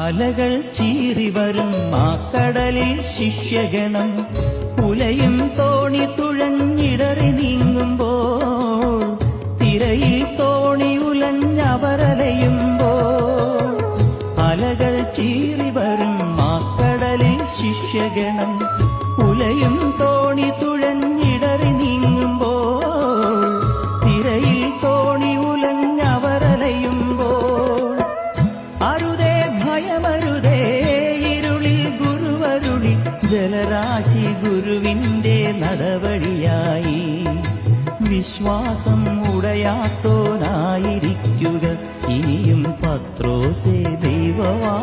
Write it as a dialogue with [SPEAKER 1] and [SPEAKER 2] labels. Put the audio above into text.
[SPEAKER 1] അലകൾ ചീറിവരും ആ കടലിൽ ശിഷ്യഗണം ഉലയും തോണി തുഴഞ്ഞിടറി നീങ്ങുമ്പോൾ തിരയിൽ തോണി ഉലഞ്ഞവരലയുമ്പോൾ അലകൾ ചീറിവരും ആ കടലിൽ ശിഷ്യഗണം ഉലയും തോണി തുഴഞ്ഞിടറി നീങ്ങുമ്പോൾ തിരയിൽ തോണി ഉലഞ്ഞവരലയുമ്പോൾ അരുതേ ഭയമരുതേ ഇരുളിൽ ഗുരുവരുളി ജലരാശി ഗുരുവിന്റെ നടവഴിയായി വിശ്വാസം ഉടയാത്തോനായിരിക്കുക ഇനിയും പത്രോസേ ദൈവവാ